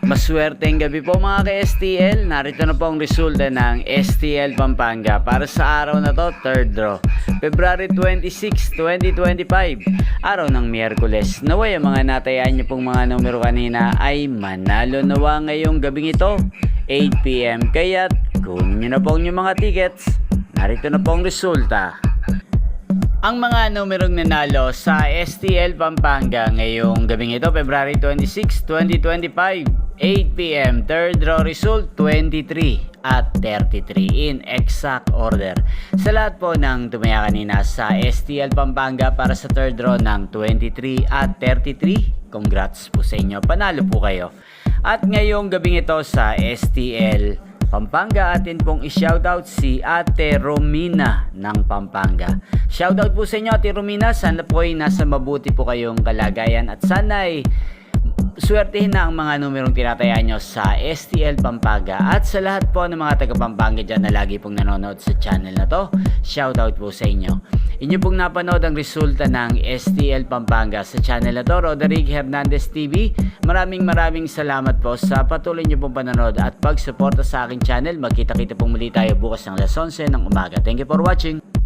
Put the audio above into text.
Maswerteng gabi po mga ka-STL. Narito na po ang resulta ng STL Pampanga para sa araw na to, 3rd draw. February 26, 2025, araw ng Miyerkules. Naway ang mga natayaan niyo pong mga numero kanina ay manalo nawa ngayong gabing ito, 8 PM. Kaya't kunin niyo na po ang inyong mga tickets. Narito na po ang resulta. Ang mga numerong nanalo sa STL Pampanga ngayong gabing ito, February 26, 2025, 8 PM, 3rd draw result 23 at 33 in exact order. Sa lahat po ng tumaya kanina sa STL Pampanga para sa 3rd draw ng 23 at 33, congrats po sa inyo, panalo po kayo. At ngayong gabing ito sa STL Pampanga, atin pong i-shoutout si Ate Romina ng Pampanga. Shoutout po sa inyo Ate Romina, sana po ay nasa mabuti po kayong kalagayan at sana ay swertihin na ang mga numerong tinatayaan nyo sa STL Pampanga. At sa lahat po ng mga taga Pampanga dyan na lagi pong nanonood sa channel na to, shoutout po sa inyo. Inyo pong napanood ang resulta ng STL Pampanga sa channel na to, Roderick Hernandez TV. Maraming salamat po sa patuloy nyo pong panonood at pagsuporta sa aking channel. Magkita-kita pong muli tayo bukas ng alas 11 ng umaga. Thank you for watching.